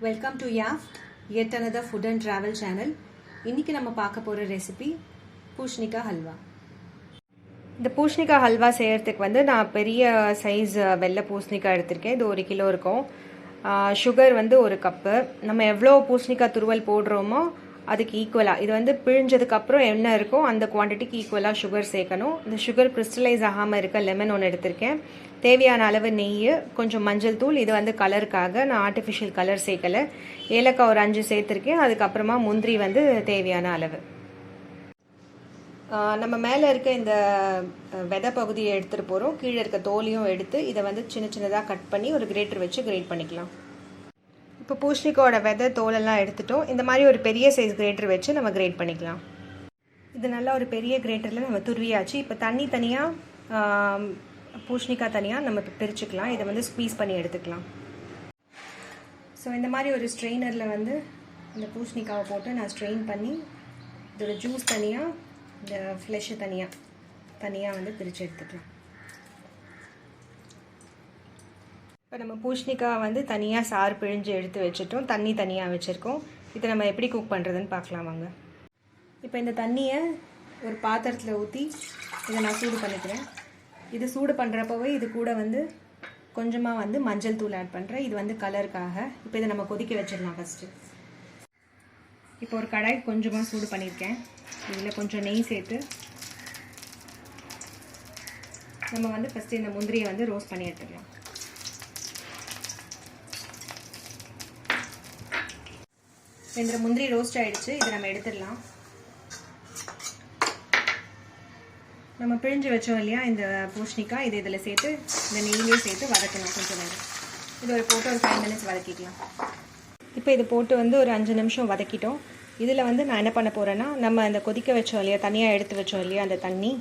Welcome to YAFT, yet another food and travel channel. இன்னைக்கு நம்ம பார்க்க போற ரெசிபி பூஷ்ணிகா ஹல்வா. இந்த பூஷ்ணிகா ஹல்வா செய்யறதுக்கு வந்து நான் பெரிய சைஸ் வெள்ளை பூசணிக்காய் எடுத்திருக்கேன். இது 1 கிலோ இருக்கும். சுகர் வந்து 1 கப்பு. நம்ம எவ்வளோ பூசணிக்காய் துருவல் போடுறோமோ அதுக்கு ஈக்குவலாக இது வந்து பிழிஞ்சதுக்கு அப்புறம் என்ன இருக்கோ அந்த குவான்டிட்டிக்கு ஈக்குவலாக சுகர் சேர்க்கணும். இந்த சுகர் கிறிஸ்டலைஸ் ஆகாமல் இருக்க லெமன் ஒன்று எடுத்திருக்கேன். தேவையான அளவு நெய், கொஞ்சம் மஞ்சள் தூள். இது வந்து கலருக்காக, நான் ஆர்டிஃபிஷியல் கலர் சேர்க்கலை. ஏலக்காய் ஒரு 5 சேர்த்துருக்கேன். அதுக்கப்புறமா முந்திரி வந்து தேவையான அளவு. நம்ம மேலே இருக்க இந்த விதை பகுதியை எடுத்துகிட்டு போகிறோம். கீழே இருக்க தோலையும் எடுத்து இதை வந்து சின்ன சின்னதாக கட் பண்ணி ஒரு கிரேட்டர் வச்சு கிரேட் பண்ணிக்கலாம். இப்போ பூஷ்ணிக்காயோட விதை தோலெல்லாம் எடுத்துட்டோம். இந்த மாதிரி ஒரு பெரிய சைஸ் கிரேட்டர் வச்சு நம்ம கிரேட் பண்ணிக்கலாம். இது நல்லா ஒரு பெரிய கிரேட்டரில் நம்ம துருவியாச்சு. இப்போ தண்ணி தனியாக, பூஷ்ணிக்காய் தனியாக நம்ம பிரிச்சுக்கலாம். இதை வந்து ஸ்குவீஸ் பண்ணி எடுத்துக்கலாம். ஸோ இந்த மாதிரி ஒரு ஸ்ட்ரெயினரில் வந்து இந்த பூஷ்ணிக்காவை போட்டு நான் ஸ்ட்ரெயின் பண்ணி இதோட ஜூஸ் தனியாக, இந்த ஃப்ளெஷ்ஷு தனியாக வந்து பிரித்து எடுத்துக்கலாம். இப்போ நம்ம பூஷ்ணிக்காய் வந்து தனியாக சாறு பிழிஞ்சு எடுத்து வச்சுட்டோம். தண்ணி தனியாக வச்சுருக்கோம். இதை நம்ம எப்படி குக் பண்ணுறதுன்னு பார்க்கலாம் வாங்க. இப்போ இந்த தண்ணியை ஒரு பாத்திரத்தில் ஊற்றி இதை நான் சூடு பண்ணிக்கிறேன். இது சூடு பண்ணுறப்பவே இது கூட வந்து கொஞ்சமாக வந்து மஞ்சள் தூள் ஆட் பண்ணுறேன். இது வந்து கலருக்காக. இப்போ இதை நம்ம கொதிக்க வச்சிடலாம் ஃபஸ்ட்டு. இப்போ ஒரு கடாய் கொஞ்சமாக சூடு பண்ணியிருக்கேன். இதில் கொஞ்சம் நெய் சேர்த்து நம்ம வந்து ஃபஸ்ட்டு இந்த முந்திரியை வந்து ரோஸ்ட் பண்ணி எடுத்துக்கலாம். இந்த முந்திரி ரோஸ்ட் ஆகிடுச்சு. இதை நம்ம எடுத்துடலாம். நம்ம பிழிஞ்சு வச்சோம் இல்லையா இந்த பூஷ்ணிக்காய், இது இதில் சேர்த்து இந்த நெய்லேயே சேர்த்து வதக்கணும் கொஞ்சம் நேரம். இது போட்டு ஒரு 5 மினிட்ஸ் வதக்கிக்கலாம். இப்போ இது போட்டு வந்து ஒரு 5 நிமிஷம் வதக்கிட்டோம். இதில் வந்து நான் என்ன பண்ண போகிறேன்னா, நம்ம அந்த கொதிக்க வச்சோம் இல்லையா, தனியாக எடுத்து வச்சோம் இல்லையா அந்த தண்ணி,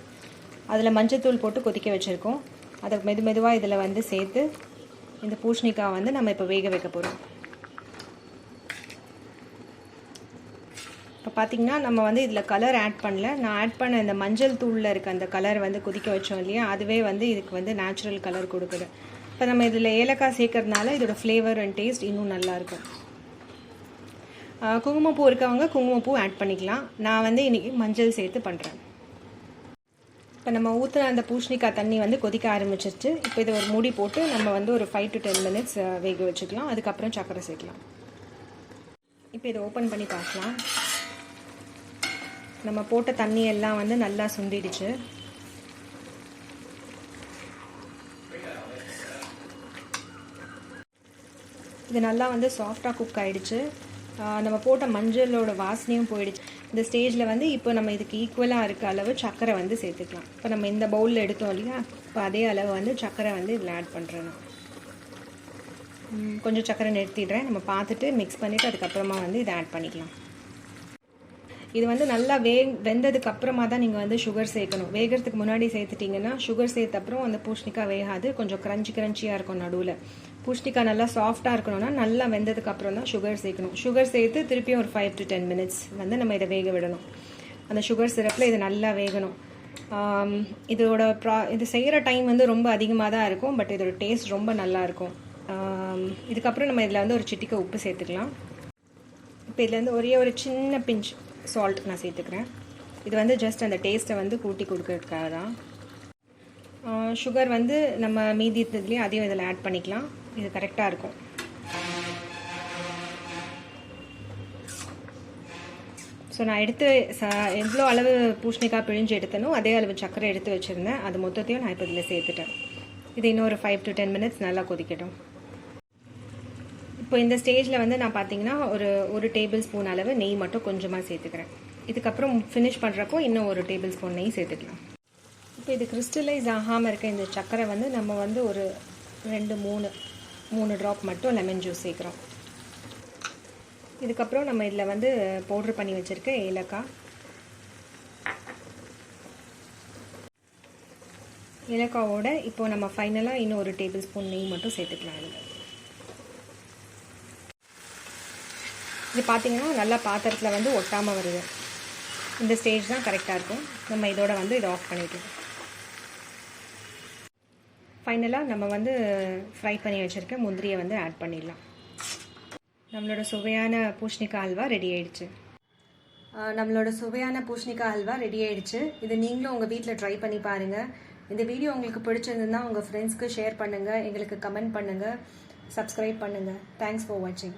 அதில் மஞ்சத்தூள் போட்டு கொதிக்க வச்சுருக்கோம். அதை மெதுவாக இதில் வந்து சேர்த்து இந்த பூஷ்ணிக்காய் வந்து நம்ம இப்போ வேக வைக்க போகிறோம். இப்போ பார்த்திங்கன்னா நம்ம வந்து இதில் கலர் ஆட் பண்ணல. நான் ஆட் பண்ண இந்த மஞ்சள் தூளில் இருக்க அந்த கலர் வந்து கொதிக்க வச்சோம் இல்லையா, அதுவே வந்து இதுக்கு வந்து நேச்சுரல் கலர் கொடுக்குது. இப்போ நம்ம இதில் ஏலக்காய் சேர்க்கறதுனால இதோட ஃப்ளேவர் அண்ட் டேஸ்ட் இன்னும் நல்லாயிருக்கும். குங்குமப்பூ இருக்கவங்க குங்குமப்பூ ஆட் பண்ணிக்கலாம். நான் வந்து இன்றைக்கி மஞ்சள் சேர்த்து பண்ணுறேன். இப்போ நம்ம ஊற்றின அந்த பூஷ்ணிக்காய் தண்ணி வந்து கொதிக்க ஆரம்பிச்சிருச்சு. இப்போ இதை ஒரு மூடி போட்டு நம்ம வந்து ஒரு 5 to 10 மினிட்ஸ் வேக வச்சுக்கலாம். அதுக்கப்புறம் சர்க்கரை சேர்க்கலாம். இப்போ இதை ஓப்பன் பண்ணி பார்க்கலாம். நம்ம போட்ட தண்ணி எல்லாம் வந்து நல்லா சுண்டிடுச்சு. இது நல்லா வந்து சாஃப்டாக குக் ஆகிடுச்சு. நம்ம போட்ட மஞ்சளோட வாசனையும் போயிடுச்சு. இந்த ஸ்டேஜில் வந்து இப்போ நம்ம இதுக்கு ஈக்குவலாக இருக்க அளவு சர்க்கரை வந்து சேர்த்துக்கலாம். இப்போ நம்ம இந்த பவுலில் எடுத்தோம் இல்லையா, இப்போ அதே அளவு வந்து சர்க்கரை வந்து இதில் ஆட் பண்ணுறேன். கொஞ்சம் சர்க்கரை நிறுத்திடுறேன். நம்ம பார்த்துட்டு மிக்ஸ் பண்ணிவிட்டு அதுக்கப்புறமா வந்து இதை ஆட் பண்ணிக்கலாம். இது வந்து நல்லா வெந்ததுக்கு அப்புறமா தான் நீங்கள் வந்து சுகர் சேர்க்கணும். வேகிறதுக்கு முன்னாடி சேர்த்துட்டிங்கன்னா சுகர் சேர்த்த அப்புறம் அந்த பூஷ்ணிக்காய் வேகாது. கொஞ்சம் கிரன்ச்சியாக இருக்கும் நடுவில். பூஷ்ணிக்காய் நல்லா சாஃப்டாக இருக்கணும்னா நல்லா வெந்ததுக்கு அப்புறம் தான் சுகர் சேர்க்கணும். சுகர் சேர்த்து திருப்பியும் ஒரு 5 to 10 மினிட்ஸ் வந்து நம்ம இதை வேக விடணும். அந்த சுகர் சிரப்பில் இது நல்லா வேகணும். இது செய்கிற டைம் வந்து ரொம்ப அதிகமாக தான் இருக்கும். பட் இதோட டேஸ்ட் ரொம்ப நல்லாயிருக்கும். இதுக்கப்புறம் நம்ம இதில் வந்து ஒரு சிட்டிக்கை உப்பு சேர்த்துக்கலாம். இப்போ இதில் வந்து ஒரே ஒரு சின்ன பிஞ்ச் சால்ட் நான் சேர்த்துக்கிறேன். இது வந்து ஜஸ்ட் அந்த டேஸ்ட்டை வந்து கூட்டி கொடுக்கறதுக்காக தான். சுகர் வந்து நம்ம மீதி இருந்ததுலேயே அதையும் இதில் ஆட் பண்ணிக்கலாம். இது கரெக்டாக இருக்கும். ஸோ நான் எவ்வளோ அளவு பூஷ்ணிக்காய் பிழிஞ்சு எடுத்தனோ அதே அளவு சர்க்கரை எடுத்து வச்சுருந்தேன். அது மொத்தத்தையும் நான் இப்போ இதில் சேர்த்துட்டேன். இது இன்னும் ஒரு 5 to 10 மினிட்ஸ் நல்லா கொதிக்கட்டும். இப்போ இந்த ஸ்டேஜில் வந்து நான் பார்த்தீங்கன்னா ஒரு டேபிள் ஸ்பூன் அளவு நெய் மட்டும் கொஞ்சமாக சேர்த்துக்கிறேன். இதுக்கப்புறம் ஃபினிஷ் பண்ணுறப்போ இன்னும் ஒரு டேபிள் ஸ்பூன் நெய் சேர்த்துக்கலாம். இப்போ இது கிறிஸ்டலைஸ் ஆகாமல் இருக்க இந்த சர்க்கரை வந்து நம்ம வந்து ஒரு 2-3 ட்ராப் மட்டும் லெமன் ஜூஸ் சேர்க்குறோம். இதுக்கப்புறம் நம்ம இதில் வந்து பவுட்ரு பண்ணி வச்சுருக்க ஏலக்காவோட இப்போ நம்ம ஃபைனலாக இன்னும் ஒரு டேபிள் ஸ்பூன் நெய் மட்டும் சேர்த்துக்கலாம். இது பார்த்திங்கன்னா நல்லா பாத்திரத்தில் வந்து ஒட்டாமல் வருது. இந்த ஸ்டேஜ் தான் கரெக்டாக இருக்கும். நம்ம இதோட வந்து இதை ஆஃப் பண்ணிக்கலாம். ஃபைனலாக நம்ம வந்து ஃப்ரை பண்ணி வச்சுருக்க முந்திரியை வந்து ஆட் பண்ணிடலாம். நம்மளோட சுவையான பூஷ்ணிக்காய் ஹல்வா ரெடி ஆயிடுச்சு. இது நீங்களும் உங்கள் வீட்டில் ட்ரை பண்ணி பாருங்கள். இந்த வீடியோ உங்களுக்கு பிடிச்சிருந்ததுன்னா உங்கள் ஃப்ரெண்ட்ஸ்க்கு ஷேர் பண்ணுங்கள், எங்களுக்கு கமெண்ட் பண்ணுங்கள், சப்ஸ்கிரைப் பண்ணுங்கள். தேங்க்ஸ் ஃபார் வாட்சிங்.